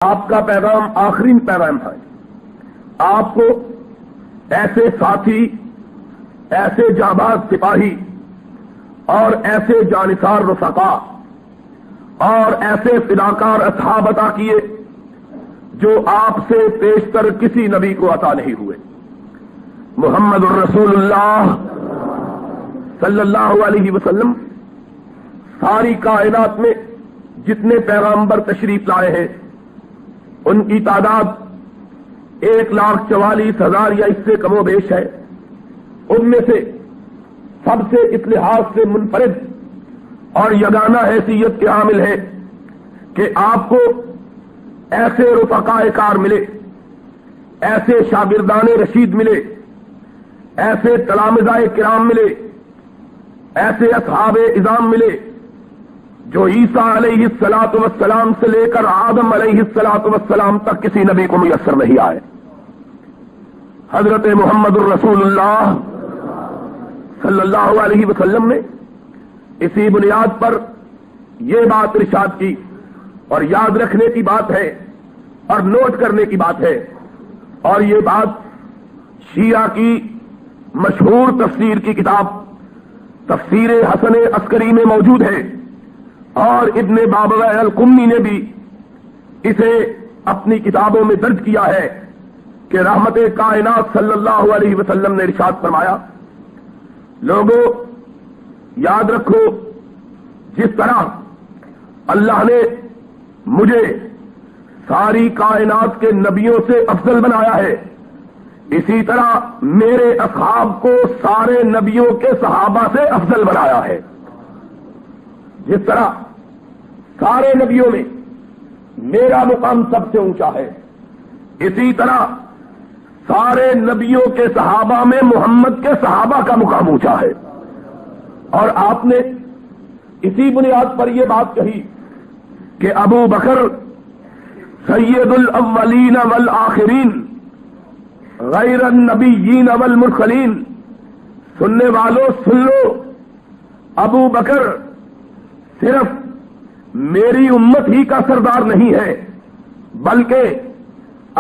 آپ کا پیغام آخری پیغام ہے۔ آپ کو ایسے ساتھی، ایسے جانباز سپاہی اور ایسے جانثار رفقا اور ایسے فداکار اصحاب عطا کیے جو آپ سے پیشتر کسی نبی کو عطا نہیں ہوئے۔ محمد الرسول اللہ صلی اللہ علیہ وسلم ساری کائنات میں جتنے پیغمبر تشریف لائے ہیں ان کی تعداد 1,44,000 یا اس سے کم و بیش ہے۔ ان میں سے سب سے اس لحاظ سے منفرد اور یگانہ حیثیت کے حامل ہے کہ آپ کو ایسے رفقائے کار ملے، ایسے شاگردان رشید ملے، ایسے تلامذہ کرام ملے، ایسے اصحاب اعظام ملے جو عیسیٰ علیہ الصلوۃ والسلام سے لے کر آدم علیہ الصلوۃ والسلام تک کسی نبی کو میسر نہیں آئے۔ حضرت محمد الرسول اللہ صلی اللہ علیہ وسلم نے اسی بنیاد پر یہ بات ارشاد کی، اور یاد رکھنے کی بات ہے اور نوٹ کرنے کی بات ہے، اور یہ بات شیعہ کی مشہور تفسیر کی کتاب تفسیر حسن عسکری میں موجود ہے، اور ابن بابویہ القمی نے بھی اسے اپنی کتابوں میں درج کیا ہے کہ رحمت کائنات صلی اللہ علیہ وسلم نے ارشاد فرمایا، لوگوں یاد رکھو جس طرح اللہ نے مجھے ساری کائنات کے نبیوں سے افضل بنایا ہے، اسی طرح میرے اصحاب کو سارے نبیوں کے صحابہ سے افضل بنایا ہے۔ جس طرح سارے نبیوں میں میرا مقام سب سے اونچا ہے، اسی طرح سارے نبیوں کے صحابہ میں محمد کے صحابہ کا مقام اونچا ہے۔ اور آپ نے اسی بنیاد پر یہ بات کہی کہ ابو بکر سید الاولین والآخرین غیر النبیین والمرسلین۔ سننے والوں سن لو، ابو بکر صرف میری امت ہی کا سردار نہیں ہے، بلکہ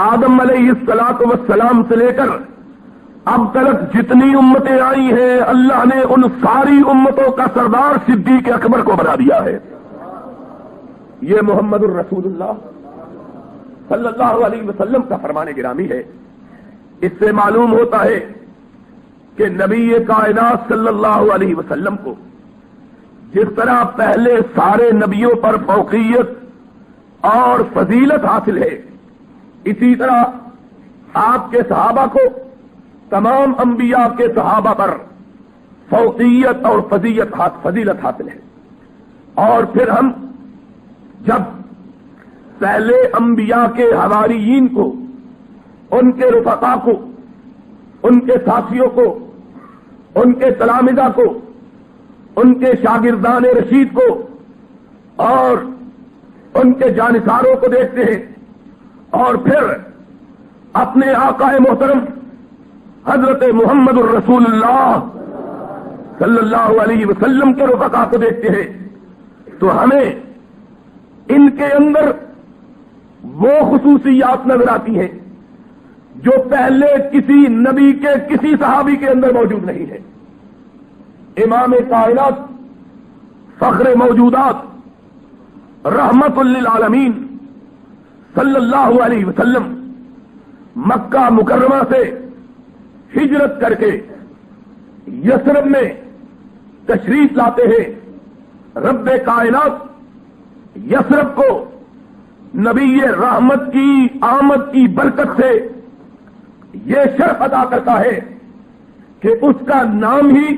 آدم علیہ الصلوۃ والسلام سے لے کر اب تک جتنی امتیں آئی ہیں اللہ نے ان ساری امتوں کا سردار صدیق اکبر کو بنا دیا ہے۔ یہ محمد الرسول اللہ صلی اللہ علیہ وسلم کا فرمان گرامی ہے۔ اس سے معلوم ہوتا ہے کہ نبی کائنات صلی اللہ علیہ وسلم کو جس طرح پہلے سارے نبیوں پر فوقیت اور فضیلت حاصل ہے، اسی طرح آپ کے صحابہ کو تمام انبیاء کے صحابہ پر فوقیت اور فضیلت حاصل ہے۔ اور پھر ہم جب پہلے انبیاء کے حواریین کو، ان کے رفقا کو، ان کے ساتھیوں کو، ان کے تلامذہ کو، ان کے شاگردان رشید کو اور ان کے جانثاروں کو دیکھتے ہیں، اور پھر اپنے آقا محترم حضرت محمد الرسول اللہ صلی اللہ علیہ وسلم کے رفقا کو دیکھتے ہیں، تو ہمیں ان کے اندر وہ خصوصیات نظر آتی ہیں جو پہلے کسی نبی کے کسی صحابی کے اندر موجود نہیں ہے۔ امام کائنات، فخر موجودات، رحمت للعالمین صلی اللہ علیہ وسلم مکہ مکرمہ سے ہجرت کر کے یثرب میں تشریف لاتے ہیں۔ رب کائنات یثرب کو نبی رحمت کی آمد کی برکت سے یہ شرف عطا کرتا ہے کہ اس کا نام ہی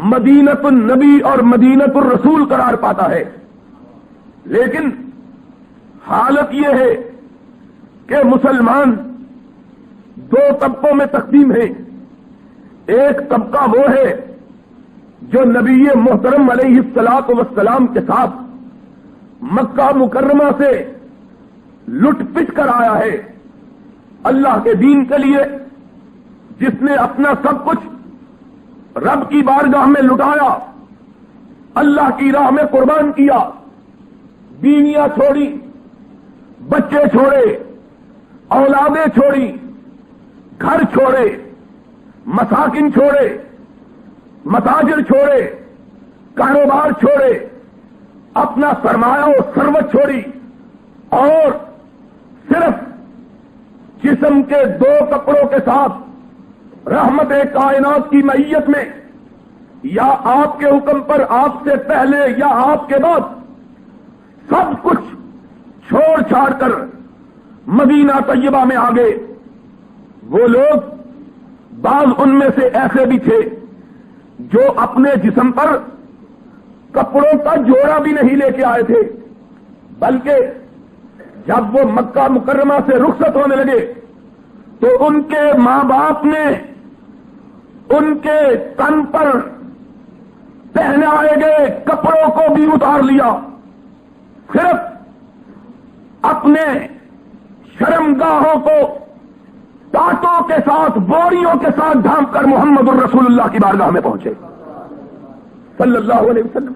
مدینۃ النبی اور مدینۃ الرسول قرار پاتا ہے۔ لیکن حالت یہ ہے کہ مسلمان دو طبقوں میں تقسیم ہیں۔ ایک طبقہ وہ ہے جو نبی محترم علیہ الصلوۃ والسلام کے ساتھ مکہ مکرمہ سے لٹ پٹ کر آیا ہے، اللہ کے دین کے لیے، جس نے اپنا سب کچھ رب کی بارگاہ میں لٹایا، اللہ کی راہ میں قربان کیا، بیویاں چھوڑی، بچے چھوڑے، اولادیں چھوڑی، گھر چھوڑے، مساکن چھوڑے، مساجد چھوڑے، کاروبار چھوڑے، اپنا سرمایہ و ثروت چھوڑی، اور صرف جسم کے 2 کپڑوں کے ساتھ رحمت کائنات کی معیت میں، یا آپ کے حکم پر آپ سے پہلے یا آپ کے بعد، سب کچھ چھوڑ چھاڑ کر مدینہ طیبہ میں آ گئے۔ وہ لوگ، بعض ان میں سے ایسے بھی تھے جو اپنے جسم پر کپڑوں کا جوڑا بھی نہیں لے کے آئے تھے، بلکہ جب وہ مکہ مکرمہ سے رخصت ہونے لگے تو ان کے ماں باپ نے ان کے تن پر پہنائے گئے کپڑوں کو بھی اتار لیا، صرف اپنے شرمگاہوں کو ٹاٹوں کے ساتھ، بوریوں کے ساتھ ڈھانپ کر محمد الرسول اللہ کی بارگاہ میں پہنچے صلی اللہ علیہ وسلم۔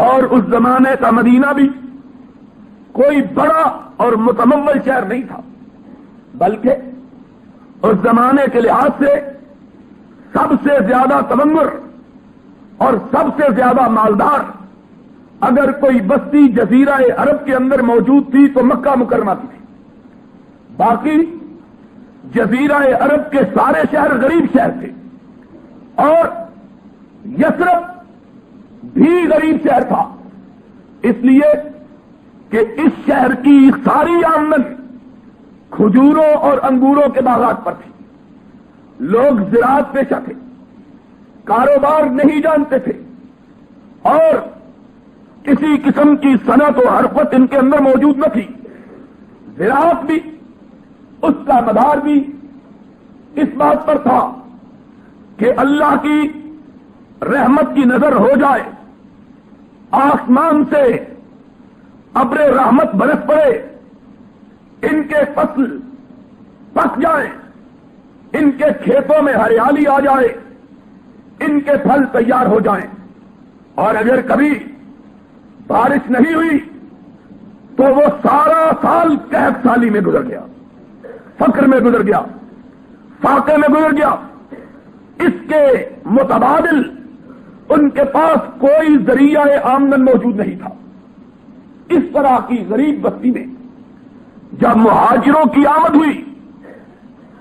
اور اس زمانے کا مدینہ بھی کوئی بڑا اور متمول شہر نہیں تھا، بلکہ اس زمانے کے لحاظ سے سب سے زیادہ تمنگر اور سب سے زیادہ مالدار اگر کوئی بستی جزیرہ عرب کے اندر موجود تھی تو مکہ مکرمہ کی تھی۔ باقی جزیرہ عرب کے سارے شہر غریب شہر تھے، اور یثرب بھی غریب شہر تھا، اس لیے کہ اس شہر کی ساری آمدن کھجوروں اور انگوروں کے باغات پر تھی۔ لوگ زراعت پیشہ تھے، کاروبار نہیں جانتے تھے، اور کسی قسم کی صنعت و حرفت ان کے اندر موجود نہ تھی۔ زراعت بھی، اس کا مدار بھی اس بات پر تھا کہ اللہ کی رحمت کی نظر ہو جائے، آسمان سے ابر رحمت برس پڑے، ان کے فصل پک جائیں، ان کے کھیتوں میں ہریالی آ جائے، ان کے پھل تیار ہو جائیں۔ اور اگر کبھی بارش نہیں ہوئی تو وہ سارا سال قحط سالی میں گزر گیا، فقر میں گزر گیا، فاقے میں گزر گیا۔ اس کے متبادل ان کے پاس کوئی ذریعہ آمدن موجود نہیں تھا۔ اس طرح کی غریب بستی میں جب مہاجروں کی آمد ہوئی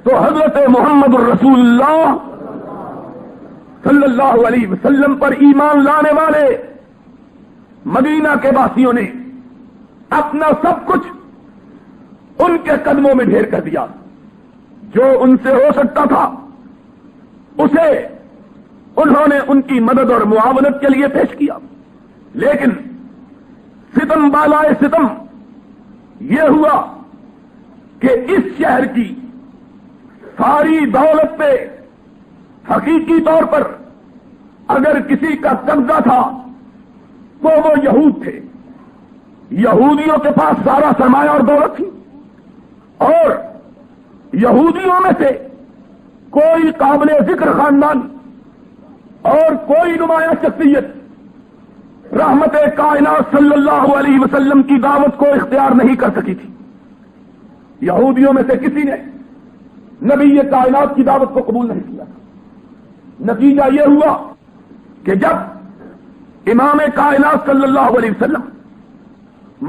تو حضرت محمد الرسول اللہ صلی اللہ علیہ وسلم پر ایمان لانے والے مدینہ کے واسیوں نے اپنا سب کچھ ان کے قدموں میں ڈھیر کر دیا، جو ان سے ہو سکتا تھا اسے انہوں نے ان کی مدد اور معاونت کے لیے پیش کیا۔ لیکن ستم بالائے ستم یہ ہوا کہ اس شہر کی ساری دولت پہ حقیقی طور پر اگر کسی کا قبضہ تھا تو وہ یہود تھے۔ یہودیوں کے پاس سارا سرمایہ اور دولت تھی، اور یہودیوں میں سے کوئی قابل ذکر خاندان اور کوئی نمایاں شخصیت رحمت کائنات صلی اللہ علیہ وسلم کی دعوت کو اختیار نہیں کر سکی تھی۔ یہودیوں میں سے کسی نے نبی کائنات کی دعوت کو قبول نہیں کیا۔ نتیجہ یہ ہوا کہ جب امام کائنات صلی اللہ علیہ وسلم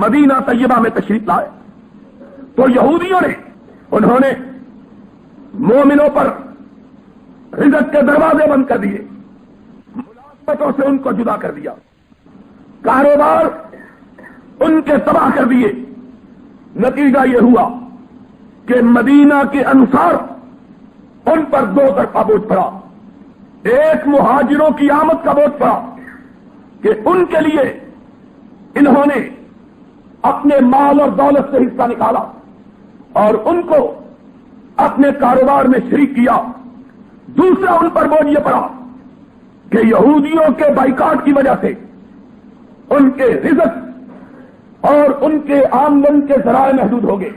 مدینہ طیبہ میں تشریف لائے تو یہودیوں نے انہوں نے مومنوں پر رزق کے دروازے بند کر دیے، ملازمتوں سے ان کو جدا کر دیا، کاروبار ان کے تباہ کر دیے۔ نتیجہ یہ ہوا کہ مدینہ کے انصار ان پر دو طرفہ بوجھ پڑا۔ ایک مہاجروں کی آمد کا بوجھ پڑا کہ ان کے لیے انہوں نے اپنے مال اور دولت سے حصہ نکالا اور ان کو اپنے کاروبار میں شریک کیا۔ دوسرا ان پر بوجھ یہ پڑا کہ یہودیوں کے بائیکاٹ کی وجہ سے ان کے رزق اور ان کے آمدن کے ذرائع محدود ہو گئے۔